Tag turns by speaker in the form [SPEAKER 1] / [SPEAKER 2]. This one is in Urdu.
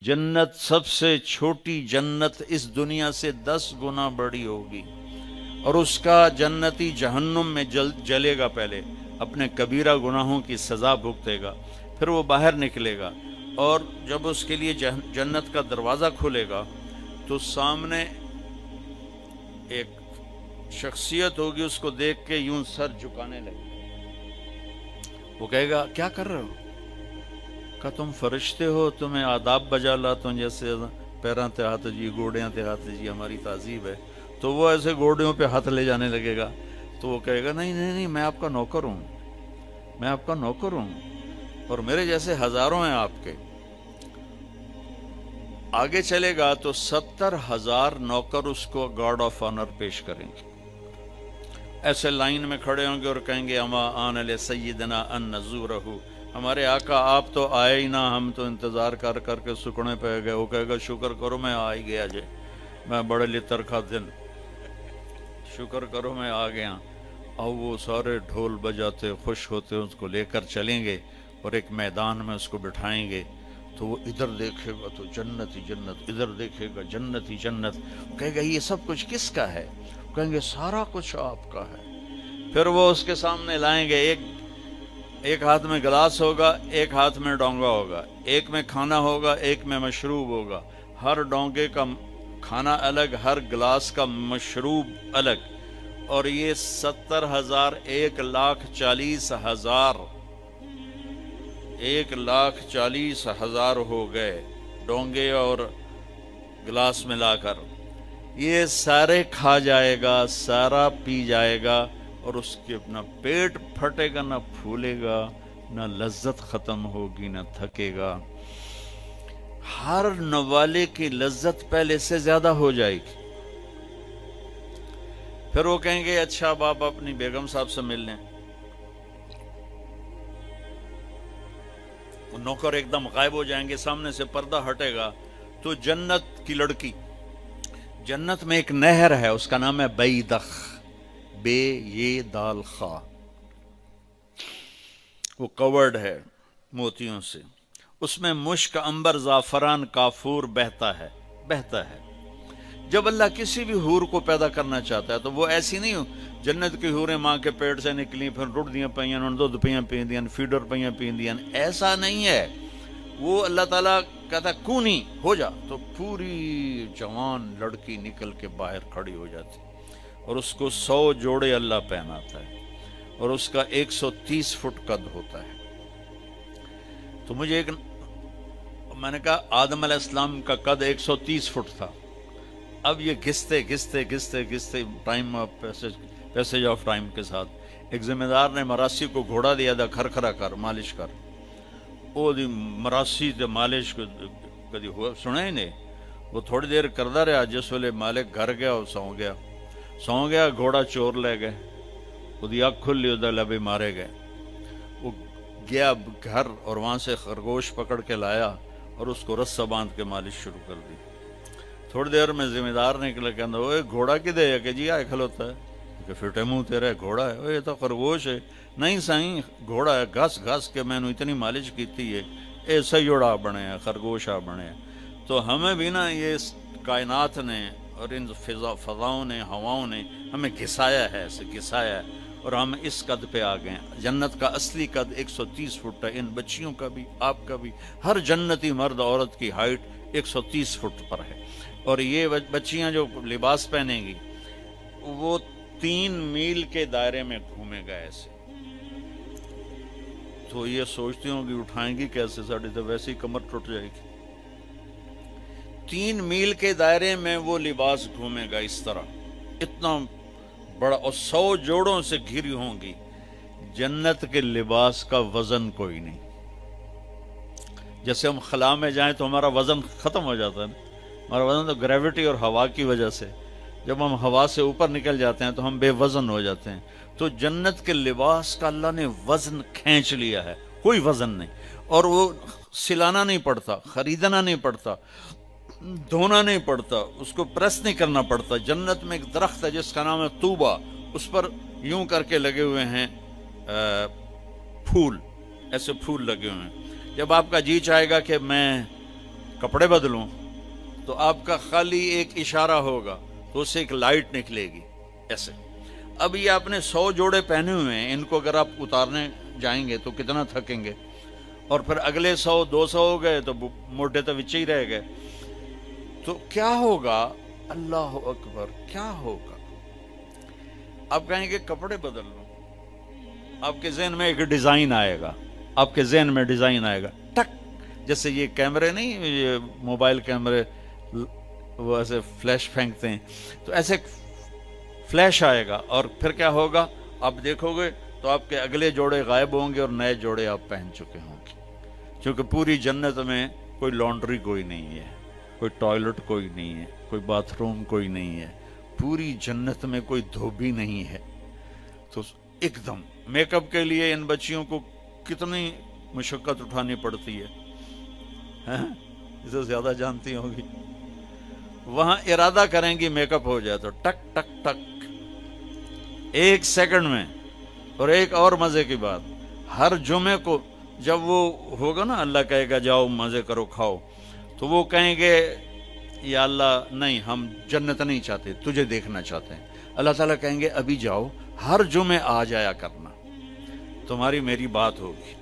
[SPEAKER 1] جنت سب سے چھوٹی جنت اس دنیا سے 10 گنا بڑی ہوگی، اور اس کا جنتی جہنم میں جلے گا، پہلے اپنے کبیرہ گناہوں کی سزا بھگتے گا، پھر وہ باہر نکلے گا، اور جب اس کے لیے جنت کا دروازہ کھلے گا تو سامنے ایک شخصیت ہوگی، اس کو دیکھ کے یوں سر جھکانے لگے، وہ کہے گا کیا کر رہے ہو؟ کہ تم فرشتے ہو، تمہیں آداب بجا لاتا ہوں، جیسے پیراں تے ہاتھ جی، گوڑیاں تے ہاتھ جی، ہماری تہذیب ہے، تو وہ ایسے گوڑیوں پہ ہاتھ لے جانے لگے گا، تو وہ کہے گا نہیں نہیں نہیں، میں آپ کا نوکر ہوں، میں آپ کا نوکر ہوں، اور میرے جیسے ہزاروں ہیں آپ کے۔ آگے چلے گا تو 70,000 نوکر اس کو گارڈ آف آنر پیش کریں گے، ایسے لائن میں کھڑے ہوں گے اور کہیں گے اما آن علی سیدنا ان نزورہ، ہمارے آقا آپ تو آئے ہی نہ، ہم تو انتظار کر کر کے سکڑے پہ گئے۔ وہ کہے گا شکر کرو میں آ ہی گیا جے، میں بڑے لطر کا دن، شکر کرو میں آ گیا۔ اور وہ سارے ڈھول بجاتے خوش ہوتے اس کو لے کر چلیں گے اور ایک میدان میں اس کو بٹھائیں گے، تو وہ ادھر دیکھے گا تو جنت ہی جنت، ادھر دیکھے گا جنت ہی جنت، کہے گا یہ سب کچھ کس کا ہے؟ کہیں گے سارا کچھ آپ کا ہے۔ پھر وہ اس کے سامنے لائیں گے، ایک ہاتھ میں گلاس ہوگا، ایک ہاتھ میں ڈونگا ہوگا، ایک میں کھانا ہوگا، ایک میں مشروب ہوگا، ہر ڈونگے کا کھانا الگ، ہر گلاس کا مشروب الگ، اور یہ 70,000 1,40,000 1,40,000 ہو گئے ڈونگے اور گلاس ملا کر۔ یہ سارے کھا جائے گا، سارا پی جائے گا، اور اس کے نہ پیٹ پھٹے گا، نہ پھولے گا، نہ لذت ختم ہوگی، نہ تھکے گا، ہر نوالے کی لذت پہلے سے زیادہ ہو جائے گی۔ پھر وہ کہیں گے اچھا اب آپ اپنی بیگم صاحب سے مل لیں، وہ نوکر ایک دم غائب ہو جائیں گے، سامنے سے پردہ ہٹے گا تو جنت کی لڑکی، جنت میں ایک نہر ہے، اس کا نام ہے بیدخ، بے یہ دال خا، وہ کورڈ ہے موتیوں سے، اس میں مشک، عنبر، زعفران، کافور بہتا ہے۔ جب اللہ کسی بھی حور کو پیدا کرنا چاہتا ہے تو وہ ایسی نہیں ہو، جنت کی حوریں ماں کے پیٹ سے نکلی، پھر رڑ دیاں پیاں، دودھ پیاں پیندیاں، فیڈر پیاں پیندیاں، ایسا نہیں ہے۔ وہ اللہ تعالیٰ کہتا ہے کونی ہو جا، تو پوری جوان لڑکی نکل کے باہر کھڑی ہو جاتی، اور اس کو 100 جوڑے اللہ پہناتا ہے، اور اس کا 130 فٹ قد ہوتا ہے۔ تو مجھے میں نے کہا آدم علیہ السلام کا قد 130 فٹ تھا، اب یہ گھستے time of passage of time کے ساتھ ایک ذمہ دار نے مراسی کو گھوڑا دیا تھا، کھرکھرا کر مالش کر، وہ دی مراسی تے مالش کدی ہوا سنے ہی نہیں، وہ تھوڑی دیر کردہ رہا، جس ویلے مالک گھر گیا اور سو گیا، گھوڑا چور لے گئے، وہ دی آنکھ کھلی، وہ لبے مارے گئے، وہ گیا گھر اور وہاں سے خرگوش پکڑ کے لایا اور اس کو رسہ باندھ کے مالش شروع کر دی۔ تھوڑی دیر میں ذمہ دار نکلا، کہنا وہ گھوڑا کدے ہے؟ کہ جی آئے کھلوتا ہے، کہ فٹے منہ تیرا گھوڑا ہے؟ وہ یہ تو خرگوش ہے۔ نہیں سائیں گھوڑا ہے، گھس کے میں نے اتنی مالش کیتی ہے، ایسا ہی جوڑا بنے ہیں، خرگوش آ بنے ہیں۔ تو ہمیں بھی نا یہ کائنات نے اور ان فضاؤں نے، ہواؤں نے ہمیں گھسایا ہے، ایسے گھسایا ہے، اور ہم اس قد پہ آ گئے ہیں۔ جنت کا اصلی قد 130 فٹ ہے، ان بچیوں کا بھی، آپ کا بھی، ہر جنتی مرد عورت کی ہائٹ 130 فٹ پر ہے، اور یہ بچیاں جو لباس پہنیں گی وہ 3 میل کے دائرے میں گھومے گا ایسے، تو یہ سوچتی ہوں کہ اٹھائیں گی کیسے، ساڑی تو ویسے ہی کمر ٹوٹ جائے گی۔ 3 میل کے دائرے میں وہ لباس گھومے گا اس طرح، اتنا بڑا، اور 100 جوڑوں سے گھری ہوں گی۔ جنت کے لباس کا وزن کوئی نہیں، جیسے ہم خلا میں جائیں تو ہمارا وزن ختم ہو جاتا ہے نا، ہمارا وزن تو گریوٹی اور ہوا کی وجہ سے، جب ہم ہوا سے اوپر نکل جاتے ہیں تو ہم بے وزن ہو جاتے ہیں۔ تو جنت کے لباس کا اللہ نے وزن کھینچ لیا ہے، کوئی وزن نہیں، اور وہ سلانا نہیں پڑتا، خریدنا نہیں پڑتا، دھونا نہیں پڑتا، اس کو پریس نہیں کرنا پڑتا۔ جنت میں ایک درخت ہے جس کا نام ہے طوبہ، اس پر یوں کر کے لگے ہوئے ہیں پھول، ایسے پھول لگے ہوئے ہیں۔ جب آپ کا جی چاہے گا کہ میں کپڑے بدلوں، تو آپ کا خالی ایک اشارہ ہوگا تو اس سے ایک لائٹ نکلے گی ایسے۔ اب یہ آپ نے 100 جوڑے پہنے ہوئے ہیں، ان کو اگر آپ اتارنے جائیں گے تو کتنا تھکیں گے، اور پھر اگلے 100 200 ہو گئے تو موٹے تو وچے ہی رہ گئے۔ تو کیا ہوگا؟ اللہ اکبر، کیا ہوگا؟ آپ کہیں گے کپڑے بدل لوں، آپ کے ذہن میں ایک ڈیزائن آئے گا، آپ کے ذہن میں ڈیزائن آئے گا، ٹک، جیسے یہ کیمرے نہیں، یہ موبائل کیمرے وہ ایسے فلیش پھینکتے ہیں، تو ایسے فلیش آئے گا، اور پھر کیا ہوگا؟ آپ دیکھو گے تو آپ کے اگلے جوڑے غائب ہوں گے اور نئے جوڑے آپ پہن چکے ہوں گے، کیونکہ پوری جنت میں کوئی لانڈری کوئی نہیں ہے، کوئی ٹوائلٹ کوئی نہیں ہے، کوئی باتھ روم کوئی نہیں ہے، پوری جنت میں کوئی دھوبی نہیں ہے۔ تو ایک دم میک اپ کے لیے ان بچیوں کو کتنی مشقت اٹھانی پڑتی ہے، اسے زیادہ جانتی ہوں گی۔ وہاں ارادہ کریں گی میک اپ ہو جائے تو ٹک ٹک ٹک، 1 سیکنڈ میں۔ اور ایک اور مزے کی بات، ہر جمعے کو جب وہ ہوگا نا، اللہ کہے گا جاؤ مزے کرو کھاؤ، تو وہ کہیں گے یا اللہ نہیں، ہم جنت نہیں چاہتے، تجھے دیکھنا چاہتے ہیں۔ اللہ تعالیٰ کہیں گے ابھی جاؤ، ہر جمعے آ جایا کرنا، تمہاری میری بات ہوگی۔